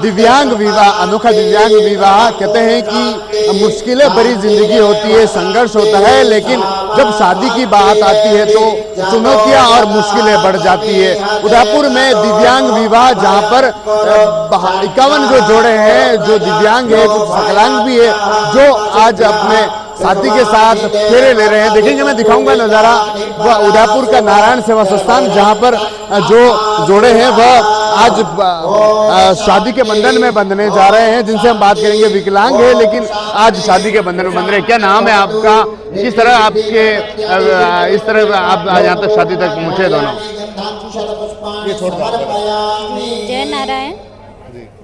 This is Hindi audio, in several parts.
दिव्यांग विवाह, अनोखा दिव्यांग विवाह। कहते हैं कि मुश्किलें भरी जिंदगी होती है, संघर्ष होता है, लेकिन जब शादी की बात आती है तो चुनौतियां और मुश्किलें बढ़ जाती है। उदयपुर में दिव्यांग विवाह, जहां पर 51 जो जोड़े हैं जो दिव्यांग है, कुछ विकलांग भी है, जो आज अपने साथी के साथ फेरे ले रहे हैं। देखेंगे, मैं दिखाऊंगा नज़ारा, वह उदयपुर का नारायण सेवा संस्थान, जहां पर जो जोड़े हैं वह आज शादी के बंधन में बंधने जा रहे हैं, जिनसे हम बात करेंगे। विकलांग है लेकिन आज शादी के बंधन में बंध रहे हैं। क्या नाम है आपका? किस तरह आपके इस तरह आप यहाँ तक शादी तक पहुँचे दोनों? जय नारायण।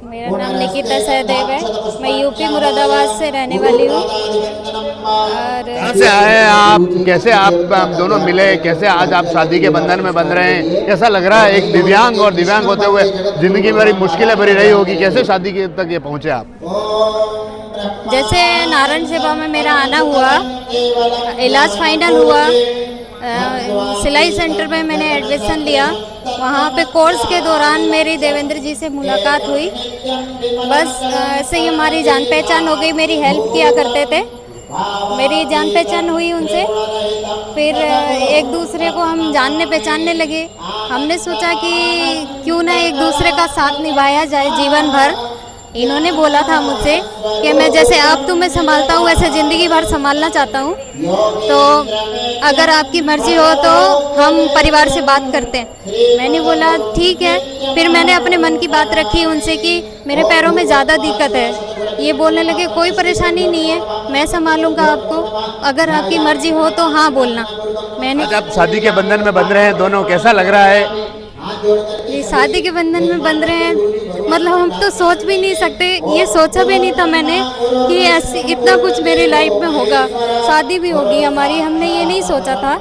मेरा नाम निकिता सहदेव है। मैं यूपी मुरादाबाद से रहने वाली हूँ। और कहाँ से आए आप? कैसे आप दोनों मिले? कैसे आज आप शादी के बंधन में बंध रहे हैं? कैसा लग रहा है? एक दिव्यांग और दिव्यांग होते हुए जिंदगी बड़ी मुश्किलें भरी रही होगी, कैसे शादी के तक ये पहुँचे आप? जैसे नारायण सेवा में मेरा आना हुआ, इलाज फाइनल हुआ, सिलाई सेंटर में मैंने एडमिशन लिया। वहाँ पे कोर्स के दौरान मेरी देवेंद्र जी से मुलाकात हुई। बस ऐसे ही हमारी जान पहचान हो गई। मेरी हेल्प किया करते थे, मेरी जान पहचान हुई उनसे। फिर एक दूसरे को हम जानने पहचानने लगे। हमने सोचा कि क्यों ना एक दूसरे का साथ निभाया जाए जीवन भर। इन्होंने बोला था मुझसे कि मैं जैसे अब तुम्हें संभालता हूँ वैसे ज़िंदगी भर संभालना चाहता हूँ, तो अगर आपकी मर्ज़ी हो तो हम परिवार से बात करते हैं। मैंने बोला ठीक है। फिर मैंने अपने मन की बात रखी उनसे कि मेरे पैरों में ज़्यादा दिक्कत है। ये बोलने लगे कोई परेशानी नहीं है, मैं संभालूंगा आपको, अगर आपकी मर्ज़ी हो तो हाँ बोलना। मैंने आज आप शादी के बंधन में बंध रहे हैं दोनों, कैसा लग रहा है? ये शादी के बंधन में बंध रहे हैं, मतलब हम तो सोच भी नहीं सकते। ये सोचा भी नहीं था मैंने कि ऐसे इतना कुछ मेरी लाइफ में होगा, शादी भी होगी हमारी। हमने ये नहीं सोचा था,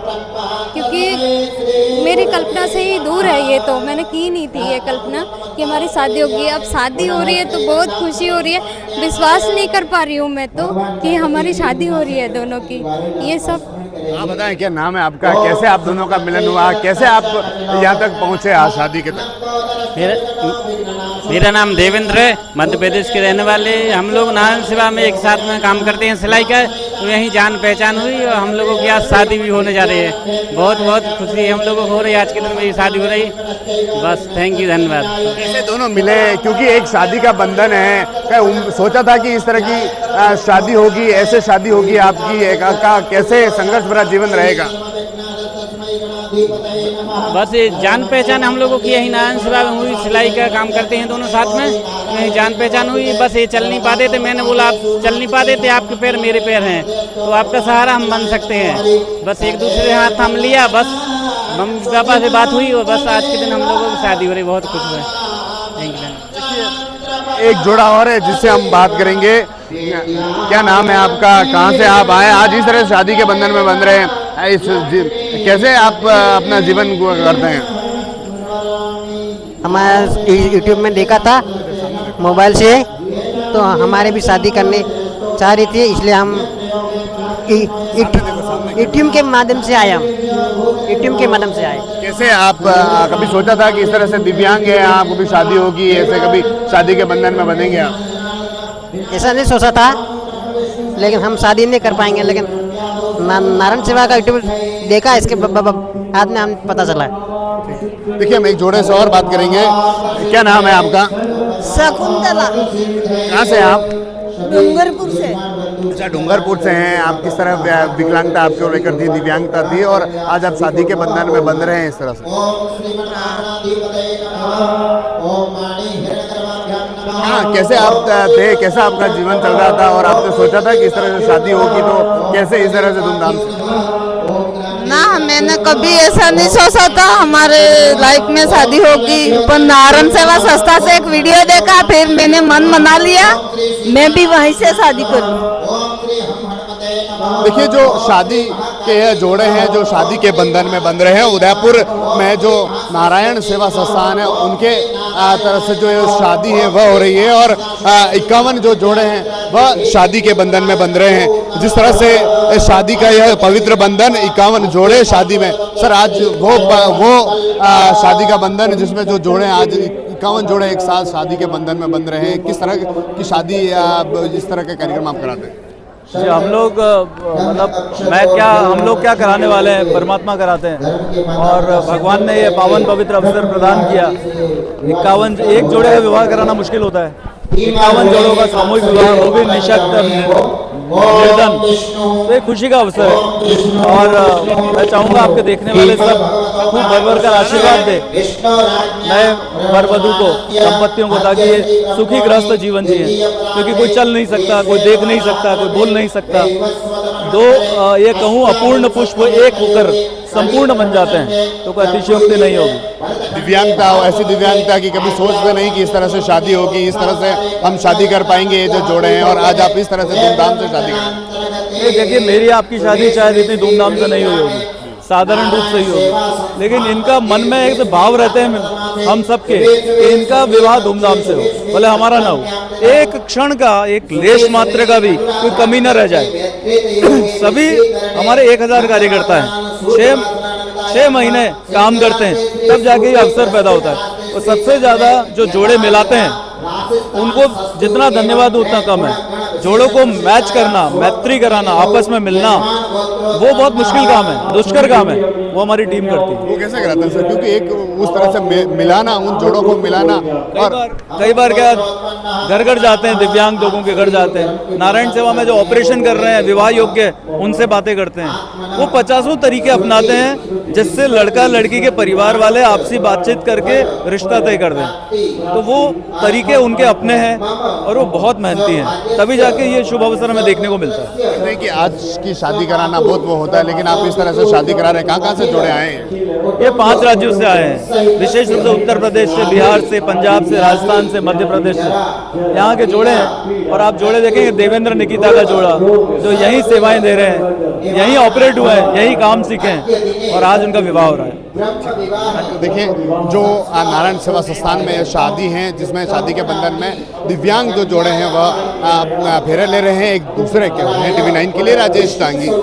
क्योंकि मेरी कल्पना से ही दूर है ये। तो मैंने की नहीं थी ये कल्पना कि हमारी शादी होगी। अब शादी हो रही है तो बहुत खुशी हो रही है। विश्वास नहीं कर पा रही हूँ मैं तो कि हमारी शादी हो रही है दोनों की। ये सब आप बताएं, क्या नाम है आपका? कैसे आप दोनों का मिलन हुआ? कैसे आप यहाँ तक पहुँचे आज शादी के तक? मेरा नाम देवेंद्र है, मध्य प्रदेश के रहने वाले। हम लोग नारायण सेवा में एक साथ में काम करते हैं सिलाई का, तो यहीं जान पहचान हुई और हम लोगों की आज शादी भी होने जा रही है। बहुत बहुत खुशी हम लोगों को हो रही है। आज के दिन मेरी शादी हो रही। बस थैंक यू, धन्यवाद। कैसे दोनों मिले? क्योंकि एक शादी का बंधन है, क्या सोचा था कि इस तरह की शादी होगी, ऐसे शादी होगी आपकी? कैसे संघर्ष भरा जीवन रहेगा? बस ये जान पहचान हम लोगों की यही नारायण सेवा में हुई। सिलाई का काम करते हैं दोनों साथ में, यही जान पहचान हुई। बस ये चल नहीं पाते थे, मैंने बोला आप चल नहीं पाते थे, आपके पैर मेरे पैर हैं, तो आपका सहारा हम बन सकते हैं। बस एक दूसरे हाथ थाम लिया, बस मम्मी पापा से बात हुई और बस आज के दिन हम लोगों की शादी हो रही। बहुत खुश हुए। Thank you. एक जोड़ा और है जिससे हम बात करेंगे। क्या नाम है आपका? कहाँ से आप आए? आज इस तरह शादी के बंधन में बंध रहे हैं, कैसे आप अपना जीवन करते हैं? हमारा यूट्यूब में देखा था मोबाइल से, तो हमारे भी शादी करने चाह रही थी, इसलिए हम यूट्यूब के माध्यम से आए। हम यूट्यूब के माध्यम से आए। कैसे आप कभी सोचा था कि इस तरह से दिव्यांग है, आपको भी शादी होगी, ऐसे कभी शादी के बंधन में बनेंगे आप? ऐसा नहीं सोचा था, लेकिन हम शादी नहीं कर पाएंगे। लेकिन नारायण सेवा का यूट्यूब देखा, इसके बाद में हम पता चला। देखिए, हम एक जोड़े से और बात करेंगे। क्या नाम है आपका? शकुंतला। कहाँ से आप? डूंगरपुर से। अच्छा, डूंगरपुर से हैं आप। किस तरह विकलांगता आपको लेकर थी, दिव्यांगता थी, और आज आप शादी के बंधन में बंध रहे हैं इस तरह से? हाँ, कैसे आप थे? कैसा आपका जीवन चल रहा था और आपने सोचा था कि इस तरह से शादी होगी, तो कैसे इस तरह से धूमधाम से? ना, मैंने कभी ऐसा नहीं सोचा था हमारे लाइफ में शादी होगी, पर नारायण सेवा संस्था से एक वीडियो देखा, फिर मैंने मन बना लिया मैं भी वहीं से शादी करूं। देखिए, जो शादी के जोड़े हैं जो शादी के बंधन में बंध रहे हैं, उदयपुर में जो नारायण सेवा संस्थान है उनके तरफ से जो शादी है वह हो रही है, और 51 जो जोड़े हैं वह शादी के बंधन में बंध रहे हैं। जिस तरह से शादी का यह पवित्र बंधन, 51 जोड़े शादी में। सर, आज वो शादी का बंधन जिसमें जो जोड़े आज 51 जोड़े एक साथ शादी के बंधन में बंध रहे हैं। किस तरह की शादी या इस तरह के कार्यक्रम आप कराते हैं? जी हम लोग हम लोग क्या कराने वाले हैं, परमात्मा कराते हैं। और भगवान ने ये पावन पवित्र अवसर प्रदान किया। एक जोड़े का विवाह कराना मुश्किल होता है, 51 जोड़ों का सामूहिक विवाह, वो भी निःशक्त निर्धन, तो एक खुशी का अवसर है। और मैं चाहूँगा आपके देखने वाले सब खूब भर भर कर आशीर्वाद दे नए वर वधू को, दंपतियों को, ताकि ये सुखी ग्रस्त जीवन जिए। क्योंकि कोई चल नहीं सकता, कोई देख नहीं सकता, कोई बोल नहीं सकता। ये कहूँ अपूर्ण पुष्प एक होकर संपूर्ण बन जाते हैं, तो कोई अतिशयोक्ति नहीं होगी। दिव्यांगता, ऐसी दिव्यांगता की कभी सोचते नहीं कि इस तरह से शादी होगी, इस तरह से हम शादी कर पाएंगे, ये जो जोड़े हैं, और आज आप इस तरह से धूमधाम से शादी करें। देखिए मेरी आपकी शादी शायद इतनी धूमधाम से नहीं हुई होगी, साधारण रूप से ही होगी, लेकिन इनका मन में एक भाव रहते हैं हम सबके कि इनका विवाह धूमधाम से हो, भले हमारा ना हो। एक क्षण का, एक लेश मात्र का भी कोई कमी न रह जाए। सभी हमारे 1000 कार्यकर्ता हैं, 6 महीने काम करते हैं, तब जाके ये अवसर पैदा होता है। और सबसे ज़्यादा जो जोड़े मिलाते हैं उनको जितना धन्यवाद उतना कम है। जोड़ों को मैच करना, मैत्री कराना, आपस में मिलना, वो बहुत मुश्किल काम है, दुष्कर काम है, वो हमारी टीम करती है। वो कैसे कराते हैं सर? क्योंकि एक उस तरह से मिलाना, उन जोड़ों को मिलाना, और कई बार क्या घर घर जाते हैं, दिव्यांग लोगों के घर जाते हैं, नारायण सेवा में जो ऑपरेशन कर रहे हैं विवाह योग्य, उनसे बातें करते हैं। वो 50 तरीके अपनाते हैं जिससे लड़का लड़की के परिवार वाले आपसी बातचीत करके रिश्ता तय कर दें। तो वो तरीके उनके अपने हैं और वो बहुत मेहनती हैं, तभी जाके ये शुभ अवसर हमें देखने को मिलता है। कहते हैं कि आज की शादी कराना बहुत वो होता है, लेकिन आप इस तरह से शादी करा रहे हैं। कहाँ से जोड़े आए हैं? ये 5 राज्यों से आए हैं, विशेष रूप से उत्तर प्रदेश से, बिहार से, पंजाब से, राजस्थान से, मध्य प्रदेश से, यहाँ के जोड़े हैं। और आप जोड़े देखेंगे, देवेंद्र निकिता का जोड़ा जो यहीं सेवाएं दे रहे हैं, यहीं ऑपरेट हुए हैं, यहीं काम सीखे हैं, और आज उनका विवाह हो रहा है। देखिए, जो नारायण सेवा संस्थान में शादी हैं, जिसमें शादी के बंधन में दिव्यांग जो जोड़े हैं वह फेरे ले रहे हैं एक दूसरे के। TV9 के लिए राजेश टांगी।